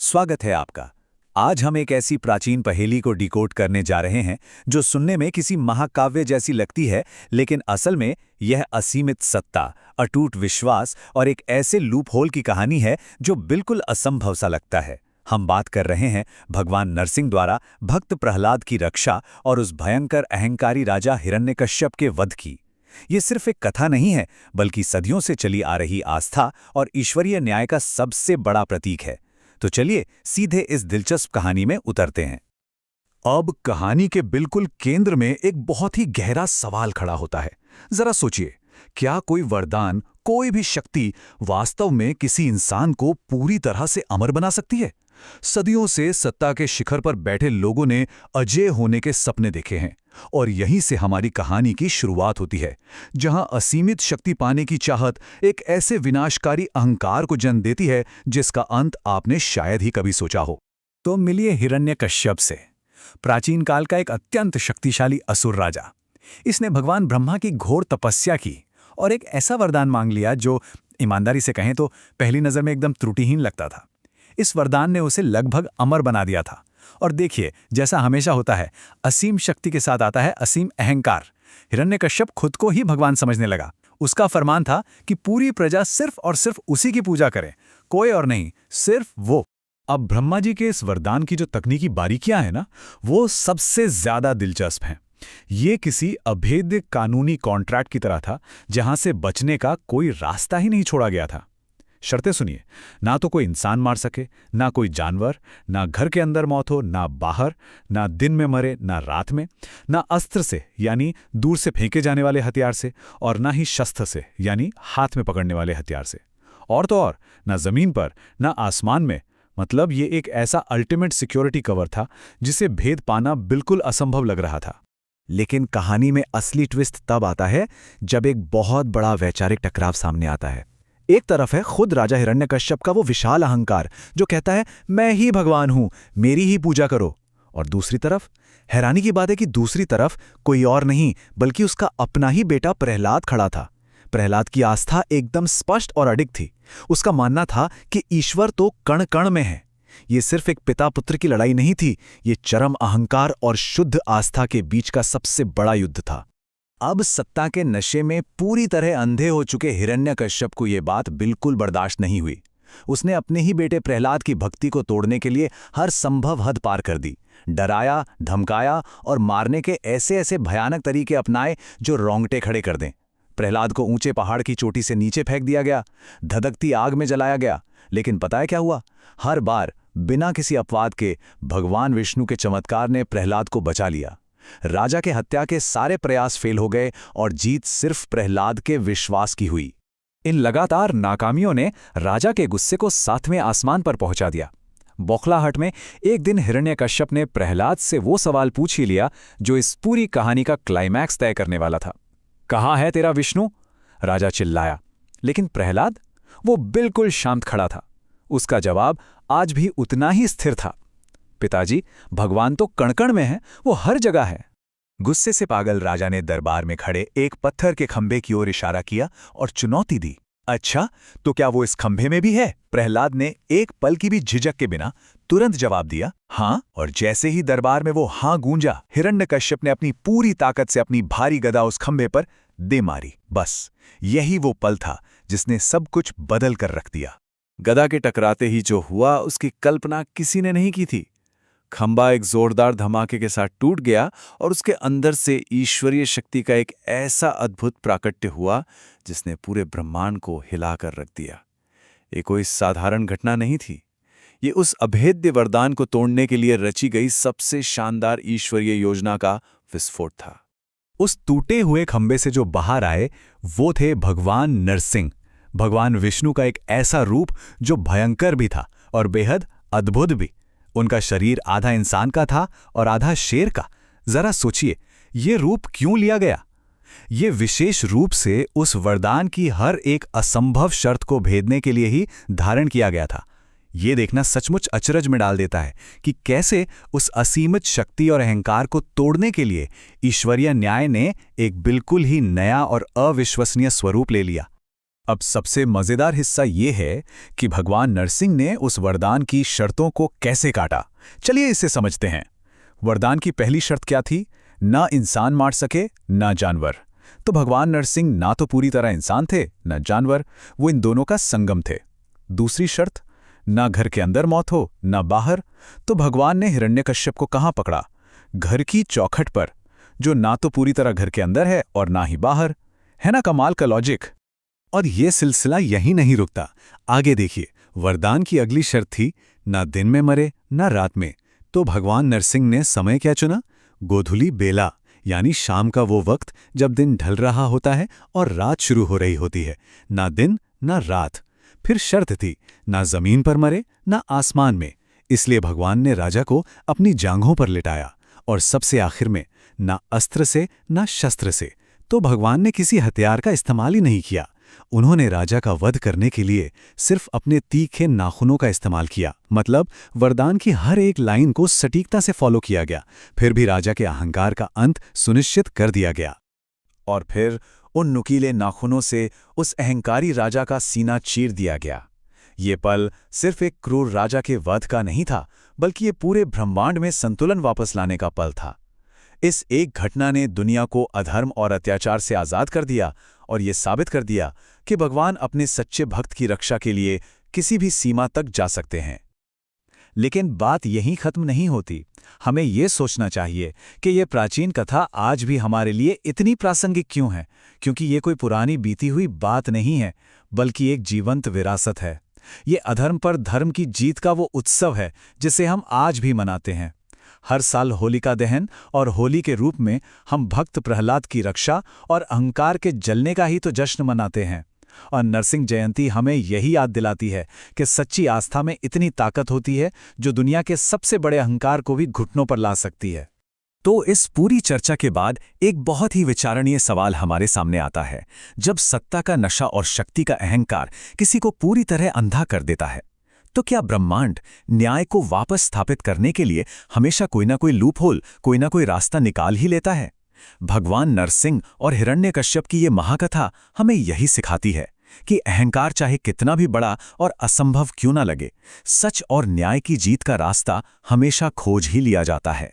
स्वागत है आपका। आज हम एक ऐसी प्राचीन पहेली को डिकोड करने जा रहे हैं जो सुनने में किसी महाकाव्य जैसी लगती है, लेकिन असल में यह असीमित सत्ता, अटूट विश्वास और एक ऐसे लूप होल की कहानी है जो बिल्कुल असंभव सा लगता है। हम बात कर रहे हैं भगवान नरसिंह द्वारा भक्त प्रहलाद की रक्षा और उस भयंकर अहंकारी राजा हिरण्यकश्यप के वध की। ये सिर्फ एक कथा नहीं है, बल्कि सदियों से चली आ रही आस्था और ईश्वरीय न्याय का सबसे बड़ा प्रतीक है। तो चलिए सीधे इस दिलचस्प कहानी में उतरते हैं। अब कहानी के बिल्कुल केंद्र में एक बहुत ही गहरा सवाल खड़ा होता है। जरा सोचिए, क्या कोई वरदान, कोई भी शक्ति वास्तव में किसी इंसान को पूरी तरह से अमर बना सकती है? सदियों से सत्ता के शिखर पर बैठे लोगों ने अजेय होने के सपने देखे हैं, और यहीं से हमारी कहानी की शुरुआत होती है, जहां असीमित शक्ति पाने की चाहत एक ऐसे विनाशकारी अहंकार को जन्म देती है जिसका अंत आपने शायद ही कभी सोचा हो। तो मिलिए हिरण्यकश्यप से, प्राचीन काल का एक अत्यंत शक्तिशाली असुर राजा। इसने भगवान ब्रह्मा की घोर तपस्या की और एक ऐसा वरदान मांग लिया जो ईमानदारी से कहें तो पहली नजर में एकदम त्रुटिहीन लगता था। इस वरदान ने उसे लगभग अमर बना दिया था। और देखिए, जैसा हमेशा होता है, असीम शक्ति के साथ आता है असीम अहंकार। हिरण्यकश्यप खुद को ही भगवान समझने लगा। उसका फरमान था कि पूरी प्रजा सिर्फ और सिर्फ उसी की पूजा करे, कोई और नहीं, सिर्फ वो। अब ब्रह्मा जी के इस वरदान की जो तकनीकी बारीकियां हैं ना, वो सबसे ज्यादा दिलचस्प हैं। ये किसी अभेद्य कानूनी कॉन्ट्रैक्ट की तरह था, जहां से बचने का कोई रास्ता ही नहीं छोड़ा गया था। शर्तें सुनिए, ना तो कोई इंसान मार सके, ना कोई जानवर, ना घर के अंदर मौत हो, ना बाहर, ना दिन में मरे, ना रात में, ना अस्त्र से यानी दूर से फेंके जाने वाले हथियार से, और ना ही शस्त्र से यानी हाथ में पकड़ने वाले हथियार से। और तो और, ना जमीन पर, ना आसमान में। मतलब ये एक ऐसा अल्टीमेट सिक्योरिटी कवर था जिसे भेद पाना बिल्कुल असंभव लग रहा था। लेकिन कहानी में असली ट्विस्ट तब आता है जब एक बहुत बड़ा वैचारिक टकराव सामने आता है। एक तरफ है खुद राजा हिरण्यकश्यप का वो विशाल अहंकार जो कहता है, मैं ही भगवान हूं, मेरी ही पूजा करो। और दूसरी तरफ, हैरानी की बात है कि दूसरी तरफ कोई और नहीं बल्कि उसका अपना ही बेटा प्रहलाद खड़ा था। प्रहलाद की आस्था एकदम स्पष्ट और अडिग थी। उसका मानना था कि ईश्वर तो कण कण में है। ये सिर्फ एक पिता पुत्र की लड़ाई नहीं थी, ये चरम अहंकार और शुद्ध आस्था के बीच का सबसे बड़ा युद्ध था। अब सत्ता के नशे में पूरी तरह अंधे हो चुके हिरण्यकश्यप को यह बात बिल्कुल बर्दाश्त नहीं हुई। उसने अपने ही बेटे प्रहलाद की भक्ति को तोड़ने के लिए हर संभव हद पार कर दी। डराया, धमकाया और मारने के ऐसे ऐसे भयानक तरीके अपनाए जो रोंगटे खड़े कर दें। प्रहलाद को ऊंचे पहाड़ की चोटी से नीचे फेंक दिया गया, धधकती आग में जलाया गया। लेकिन पता है क्या हुआ? हर बार बिना किसी अपवाद के भगवान विष्णु के चमत्कार ने प्रहलाद को बचा लिया। राजा के हत्या के सारे प्रयास फेल हो गए और जीत सिर्फ प्रहलाद के विश्वास की हुई। इन लगातार नाकामियों ने राजा के गुस्से को 7वें आसमान पर पहुंचा दिया। बौखलाहट में एक दिन हिरण्यकश्यप ने प्रहलाद से वो सवाल पूछ ही लिया जो इस पूरी कहानी का क्लाइमैक्स तय करने वाला था। कहाँ है तेरा विष्णु? राजा चिल्लाया। लेकिन प्रहलाद, वो बिल्कुल शांत खड़ा था। उसका जवाब आज भी उतना ही स्थिर था। पिताजी, भगवान तो कण-कण में है, वो हर जगह है। गुस्से से पागल राजा ने दरबार में खड़े एक पत्थर के खंभे की ओर इशारा किया और चुनौती दी। अच्छा, तो क्या वो इस खंभे में भी है? प्रहलाद ने एक पल की भी झिझक के बिना तुरंत जवाब दिया, हाँ। और जैसे ही दरबार में वो हाँ गूंजा, हिरण्यकश्यप ने अपनी पूरी ताकत से अपनी भारी गदा उस खंभे पर दे मारी। बस यही वो पल था जिसने सब कुछ बदल कर रख दिया। गदा के टकराते ही जो हुआ उसकी कल्पना किसी ने नहीं की थी। खंभा एक जोरदार धमाके के साथ टूट गया और उसके अंदर से ईश्वरीय शक्ति का एक ऐसा अद्भुत प्राकट्य हुआ जिसने पूरे ब्रह्मांड को हिलाकर रख दिया। ये कोई साधारण घटना नहीं थी, ये उस अभेद्य वरदान को तोड़ने के लिए रची गई सबसे शानदार ईश्वरीय योजना का विस्फोट था। उस टूटे हुए खंभे से जो बाहर आए वो थे भगवान नरसिंह, भगवान विष्णु का एक ऐसा रूप जो भयंकर भी था और बेहद अद्भुत भी। उनका शरीर आधा इंसान का था और आधा शेर का। जरा सोचिए, ये रूप क्यों लिया गया? ये विशेष रूप से उस वरदान की हर एक असंभव शर्त को भेदने के लिए ही धारण किया गया था। ये देखना सचमुच अचरज में डाल देता है कि कैसे उस असीमित शक्ति और अहंकार को तोड़ने के लिए ईश्वरीय न्याय ने एक बिल्कुल ही नया और अविश्वसनीय स्वरूप ले लिया। अब सबसे मजेदार हिस्सा ये है कि भगवान नरसिंह ने उस वरदान की शर्तों को कैसे काटा। चलिए इसे समझते हैं। वरदान की पहली शर्त क्या थी? ना इंसान मार सके ना जानवर। तो भगवान नरसिंह ना तो पूरी तरह इंसान थे न जानवर, वो इन दोनों का संगम थे। दूसरी शर्त, ना घर के अंदर मौत हो ना बाहर। तो भगवान ने हिरण्यकश्यप को कहाँ पकड़ा? घर की चौखट पर, जो ना तो पूरी तरह घर के अंदर है और ना ही बाहर। है ना कमाल का लॉजिक। और ये सिलसिला यहीं नहीं रुकता। आगे देखिए, वरदान की अगली शर्त थी ना दिन में मरे ना रात में। तो भगवान नरसिंह ने समय क्या चुना? गोधुली बेला, यानी शाम का वो वक्त जब दिन ढल रहा होता है और रात शुरू हो रही होती है। ना दिन ना रात। फिर शर्त थी ना जमीन पर मरे ना आसमान में। इसलिए भगवान ने राजा को अपनी जांघों पर लिटाया। और सबसे आखिर में, ना अस्त्र से ना शस्त्र से। तो भगवान ने किसी हथियार का इस्तेमाल ही नहीं किया। उन्होंने राजा का वध करने के लिए सिर्फ अपने तीखे नाखूनों का इस्तेमाल किया। मतलब वरदान की हर एक लाइन को सटीकता से फॉलो किया गया। फिर भी राजा के अहंकार का अंत सुनिश्चित कर दिया गया। और फिर उन नुकीले नाखूनों से उस अहंकारी राजा का सीना चीर दिया गया। ये पल सिर्फ एक क्रूर राजा के वध का नहीं था, बल्कि ये पूरे ब्रह्मांड में संतुलन वापस लाने का पल था। इस एक घटना ने दुनिया को अधर्म और अत्याचार से आज़ाद कर दिया और ये साबित कर दिया कि भगवान अपने सच्चे भक्त की रक्षा के लिए किसी भी सीमा तक जा सकते हैं। लेकिन बात यहीं खत्म नहीं होती। हमें ये सोचना चाहिए कि ये प्राचीन कथा आज भी हमारे लिए इतनी प्रासंगिक क्यों है, क्योंकि ये कोई पुरानी बीती हुई बात नहीं है, बल्कि एक जीवंत विरासत है। ये अधर्म पर धर्म की जीत का वो उत्सव है जिसे हम आज भी मनाते हैं। हर साल होलिका दहन और होली के रूप में हम भक्त प्रहलाद की रक्षा और अहंकार के जलने का ही तो जश्न मनाते हैं। और नरसिंह जयंती हमें यही याद दिलाती है कि सच्ची आस्था में इतनी ताकत होती है जो दुनिया के सबसे बड़े अहंकार को भी घुटनों पर ला सकती है। तो इस पूरी चर्चा के बाद एक बहुत ही विचारणीय सवाल हमारे सामने आता है। जब सत्ता का नशा और शक्ति का अहंकार किसी को पूरी तरह अंधा कर देता है, तो क्या ब्रह्मांड न्याय को वापस स्थापित करने के लिए हमेशा कोई ना कोई लूपहोल, कोई ना कोई रास्ता निकाल ही लेता है? भगवान नरसिंह और हिरण्यकश्यप की ये महाकथा हमें यही सिखाती है कि अहंकार चाहे कितना भी बड़ा और असंभव क्यों ना लगे, सच और न्याय की जीत का रास्ता हमेशा खोज ही लिया जाता है।